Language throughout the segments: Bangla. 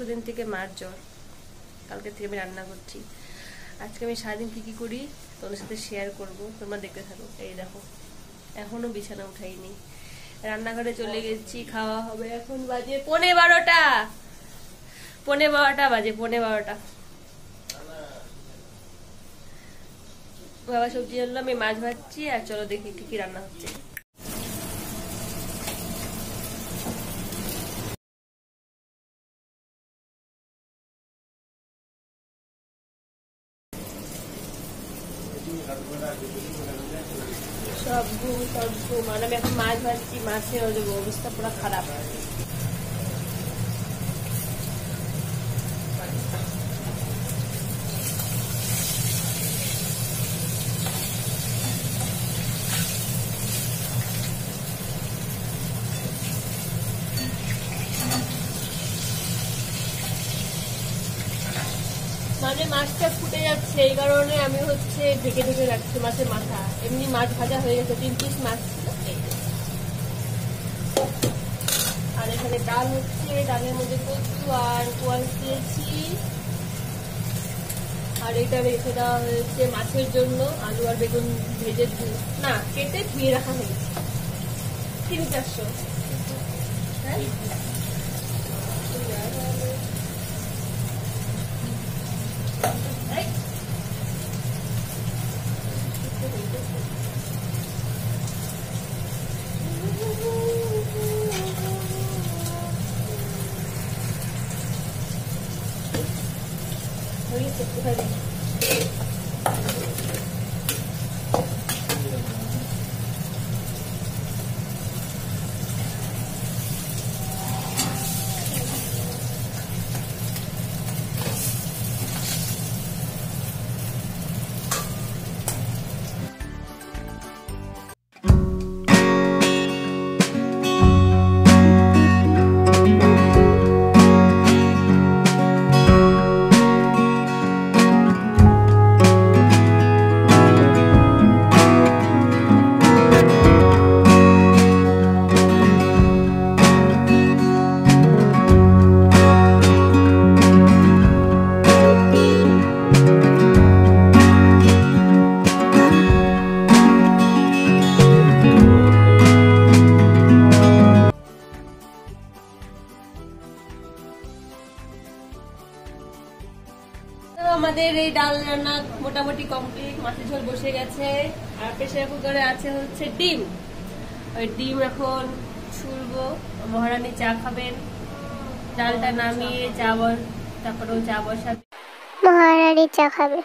পরশুদিন থেকে মার জ্বর, কালকে থেকে আমি রান্না করছি। আজকে আমি সারাদিন কি করি তোমাদের সাথে শেয়ার করব, তোমরা দেখতে থাকো। এই দেখো এখনো বিছানা উঠাইনি, রান্নাঘরে চলে গেছি, খাওয়া হবে। এখন বাজে 12:15, 12:15 বাজে, 12:15। বাবা সবজি আনলো, আমি মাছ ভাজছি। আর চলো দেখি কি রান্না হচ্ছে। সব ঘুম। আর আমি এখন মাছ ভাজছি, মাছের অবস্থা পুরো খারাপ। মানে মাছটা ফুটে যাচ্ছে, এই কারণে আমি ঢেকে ঢেকে রাখছি মাছের মাথা। এমনি মাছ ভাজা হয়ে গেছে, 3 পিস মাছ ছিল। আর এখানে ডাল হচ্ছে, ডালের মধ্যে কচু আর কোয়াল দিয়েছি। আর এটা রেখে দেওয়া হয়েছে মাছের জন্য, আলু আর বেগুন ভেজে না কেটে ধুয়ে রাখা হয়েছে। 300-400। হ্যাঁ আমাদের এই ডাল রান্না মোটামুটি কমপ্লিট। মাছের ঝোল বসে গেছে, আর প্রেসার কুকারে আছে ডিম। ওই ডিম এখন ছুলবো। মহারানী চা খাবেন, ডালটা নামিয়ে তারপরেও চা বসাবে। মহারানী চা খাবে,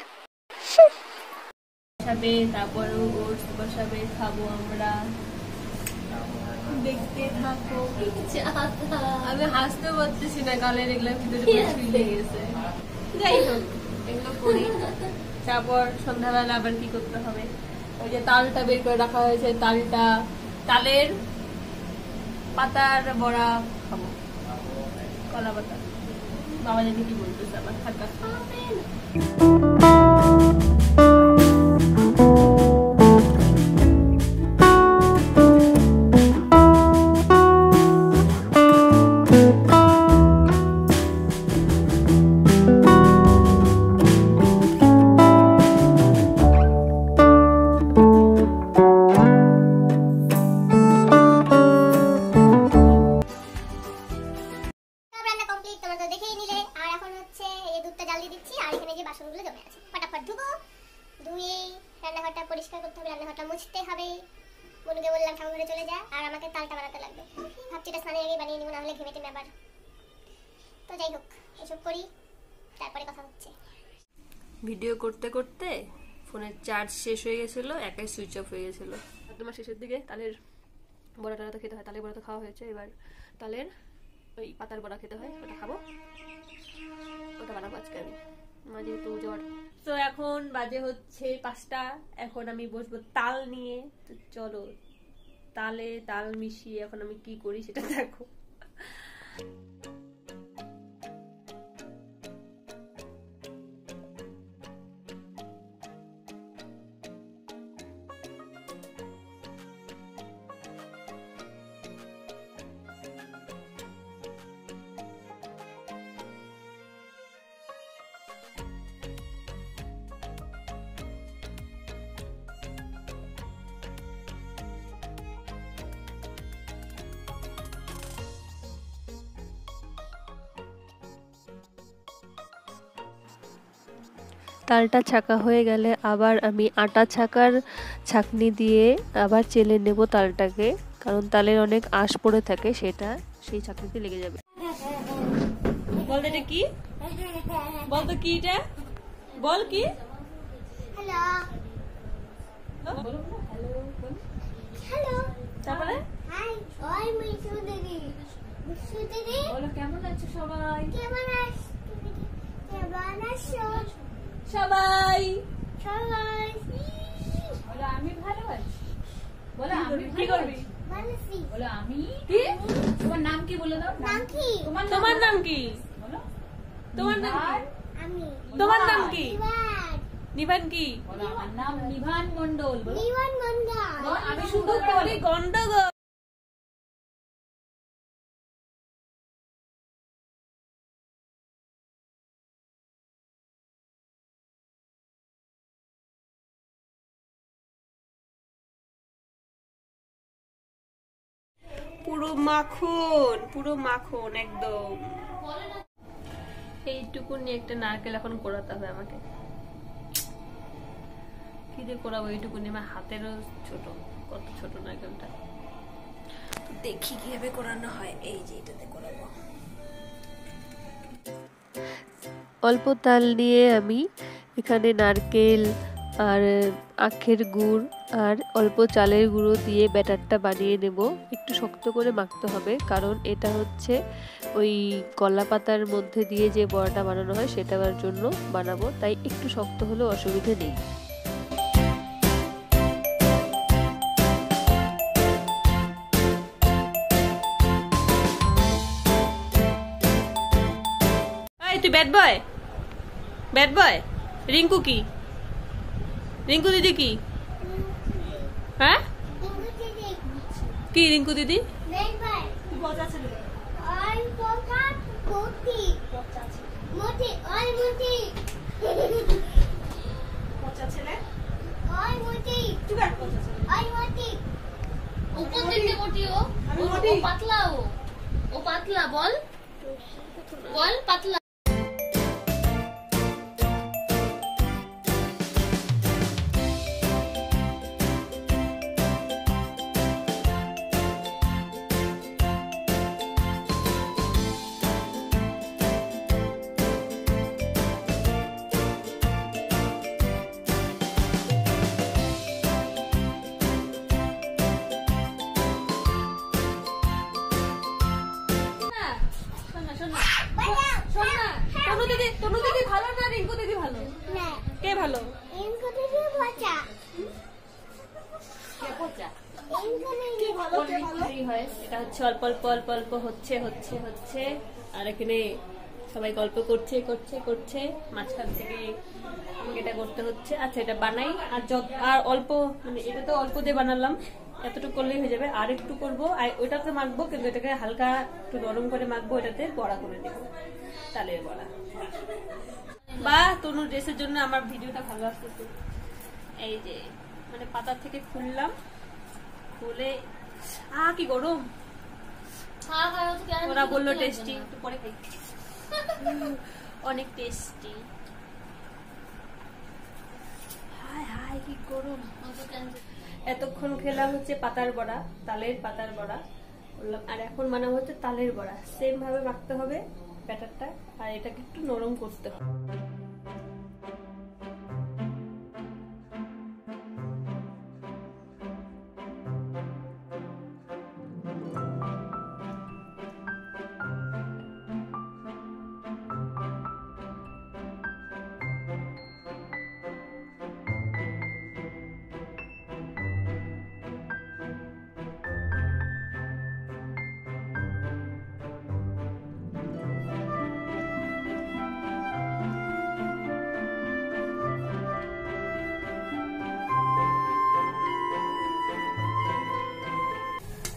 তারপরেও ওটস বসাবে, খাবো আমরা। দেখতে থাকো। আমি হাসতে পারতেছি না, গালের এগুলো ভিতরে ছিঁড়ে গেছে। যাই হোক, এগুলো করি। তারপর সন্ধ্যাবেলা আবার কি করতে হবে, ওই যে তালটা বের করে রাখা হয়েছে, তালের পাতার বড়া খাবো, কলা পাতা। বাবা জানি কি বলতেছে আমার, থাকা রান্নাঘরটা পরিষ্কার করতে হবে, রান্নাঘরটা মুছতে হবে। বনুকে বললাম ঠাকুরঘরে চলে যা, আর আমাকে তালটা বানাতে লাগবে। ভাবছি এটা স্নানের আগে বানিয়ে নিব, না হলে ঘেমে টেমে আবার। তো যাই হোক, এসব করি, তারপরে কথা হচ্ছে। ভিডিও করতে করতে ফোনের চার্জ শেষ হয়ে গেছিল, একাই সুইচ অফ হয়ে গেছিল। তোমার শেষের দিকে তালের বড়াটা তো খেতে হয়, তালের বড়া তো খাওয়া হয়েছে। এবার তালের ওই পাতার বড়া খেতে হয়, ওটা খাবো, ওটা বানাবো আজকে আমি। মা যেহেতু জ্বর। তো এখন বাজে 5টা, এখন আমি বসবো তাল নিয়ে। তো চলো তাল মিশিয়ে এখন আমি কি করি সেটা দেখো। তালটা ছাকা হয়ে গেলে আবার আমি আটা ছাকার ছাকনি দিয়ে আবার চেলে নেব তালটাকে, কারণ তালের অনেক আঁশ পড়ে থাকে, সেটা সেই ছাকনিতে লেগে যাবে। বল এটা কি, বল তো কি এটা, বল কি। হ্যালো হ্যালো, তারপরে হাই, ওই মিশু দিদি, মিশু দিদি বলো কেমন আছো সবাই। কেমন আছো? কেমন আছো সবাই সবাই? বলো আমি ভালো আছি। বলো আমি কি করবি? ভালো আছি। বলো আমি কি তোমার নাম কি বলে দাও। নাম কি? তোমার নাম কি? বলো তোমার নাম কি? আমি তোমার নাম কি? নিবান। নিবান কি? বলো আমার নাম নিভান মণ্ডল। বলো নিবান গঙ্গা। বলো, আমি শুধু বলি গন্ডগোল। পুরো মাখন, পুরো মাখন একদম। এইটুকু নিয়ে একটা নারকেল এখন কোড়াতে হবে আমাকে। কি দিয়ে কোড়াবো এইটুকু নিয়ে? আমার হাতেরও ছোট, কত ছোট নারকেলটা। দেখি কিভাবে কোড়ানো হয়। এই যে এটাতে কোড়াবো। অল্প তাল নিয়ে আমি এখানে নারকেল আর আখের গুড় আর অল্প চালের গুঁড়ো দিয়ে ব্যাটারটা বানিয়ে নেব। একটু শক্ত করে মাখতে হবে, কারণ এটা হচ্ছে ওই কলা পাতার মধ্যে দিয়ে যে বড়াটা বানানো হয় সেটার জন্য বানাবো, তাই একটু শক্ত হলেও অসুবিধে নেই। তুই bad boy, bad boy. Rinku কি? রিঙ্কু দিদি কি? হ্যাঁ রিঙ্কু দিদি কি? রিঙ্কু দিদি বেন ভাই ওই পোকা কোটি মোটি ওই মোটি পচা ছেলে। ওই মোটি চুকার পচা ছেলে। ওই মোটি ও কোন দিকে মোটি? ও পাতলা, ও পাতলা। বল বল পাতলা। তনু দিদি ভালো না রিঙ্কু দিদি ভালো? না কে ভালো? রিঙ্কু দিদি পচা কে পচা? রিঙ্কু দিদি ভালো কে ভালো? এটা হচ্ছে অল্প অল্প অল্প অল্প হচ্ছে হচ্ছে হচ্ছে, আর এখানে সবাই গল্প করছে করছে করছে, মাঝখান থেকে আমাকে এটা করতে হচ্ছে। আচ্ছা এটা বানাই, আর আর অল্প, মানে এটা তো অল্প দিয়ে বানালাম, এতটুকু করলেই হয়ে যাবে। আর একটু করবো, আর ওইটাতে মাখবো, কিন্তু এটাকে হালকা একটু নরম করে মাখবো, এটাতে বড়া করে দেবো, তালের বড়া। বা তনুর ড্রেসের জন্য আমার ভিডিওটা ভালো আসতেছে। এই যে মানে পাতা থেকে খুললাম, খুলে কি গরম। ওরা বললো টেস্টি, একটু পরে খাই। অনেক টেস্টি। হায় হায় কি গরম। এতক্ষণ খেলাম হচ্ছে পাতার বড়া, তালের পাতার বড়া বললাম, আর এখন বানাবো হচ্ছে তালের বড়া। সেম ভাবে মাখতে হবে ব্যাটারটা, আর এটাকে একটু নরম করতে হবে।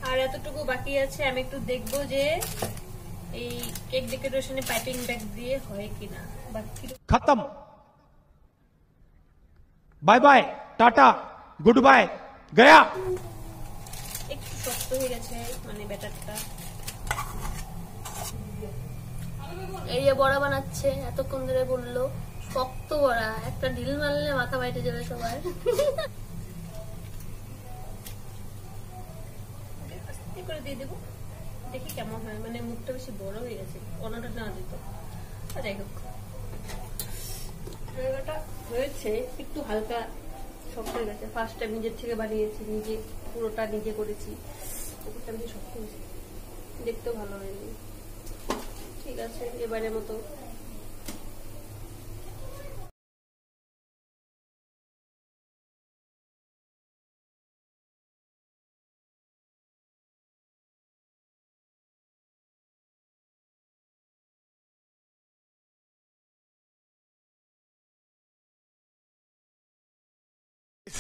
আর এতটুকু বাকি আছে, আমি একটু দেখবো যে এই কেক ডেকোরেশনে পাইপিং ব্যাগ দিয়ে হয় কিনা। বাকি खत्म bye bye tata goodbye गया। একটু শক্ত হয়ে গেছে মানে ব্যাটারটা। এই যে বড়া বানাচ্ছে, এতক্ষণ ধরে বললো শক্ত বড়া, একটা ঢিল মারলে মাথা বাইটে যাবে সবার। আস্তে করে দিয়ে দেবো, দেখি কেমন হয়। মানে মুখটা বেশি বড় হয়ে গেছে, অন্যটা না দিত। যাই হোক, জায়গাটা হয়েছে একটু হালকা শক্ত হয়ে গেছে। ফার্স্ট টাইম নিজের থেকে বানিয়েছি, নিজে পুরোটা নিজে করেছি, পুরোটা বেশি শক্ত হয়েছে, দেখতেও ভালো হয়নি। ঠিক আছে, এবারের মতো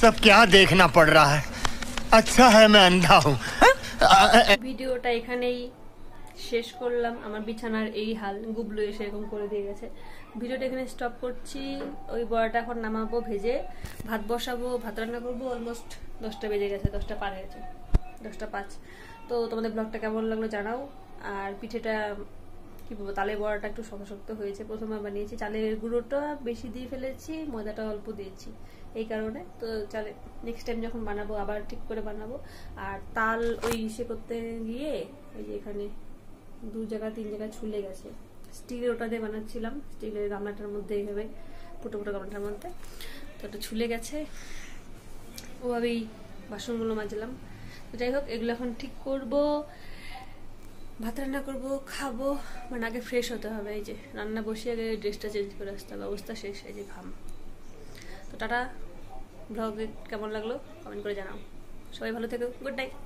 सब क्या देखना पड़ रहा है। अच्छा है मैं अंधा हूँ। ভিডিওটা এখানেই শেষ করলাম। আমার বিছানার এই হাল, গুবলু এসে এরকম করে দিয়ে গেছে। ভিডিওটা এখানে স্টপ করছি। ওই বড়াটা এখন নামাবো, ভেজে ভাত বসাবো, ভাত রান্না করবো। অলমোস্ট 10টা বেজে গেছে, 10টা পার হয়েছে, 10টা 5। তো তোমাদের ব্লগটা কেমন লাগলো জানাও। আর পিঠেটা কি বলবো, তালের বড়াটা একটু শক্ত শক্ত হয়েছে, প্রথমবার বানিয়েছি। চালের গুঁড়োটা বেশি দিয়ে ফেলেছি, ময়দাটা অল্প দিয়েছি, এই কারণে। তো চালে নেক্সট টাইম যখন বানাবো আবার ঠিক করে বানাবো। আর তাল ওই ইসে করতে গিয়ে ওই যে এখানে 2 জায়গা 3 জায়গায় ছুলে গেছে। স্টিলের ওটা দিয়ে বানাচ্ছিলাম, স্টিলের গামলাটার মধ্যে এইভাবে ফুটো ফুটো গামলাটার মধ্যে, তো ওটা ছুলে গেছে। ওভাবেই বাসনগুলো মাজলাম। তো যাই হোক, এগুলো এখন ঠিক করবো, ভাত রান্না করবো, খাবো। মানে আগে ফ্রেশ হতে হবে। এই যে রান্না বসিয়ে আগে ড্রেসটা চেঞ্জ করে আসতে হবে, অবস্থা শেষ। এই যে ঘাম। তো টাটা, ব্লগ কেমন লাগলো কমেন্ট করে জানাও। সবাই ভালো থেকো, গুড নাইট।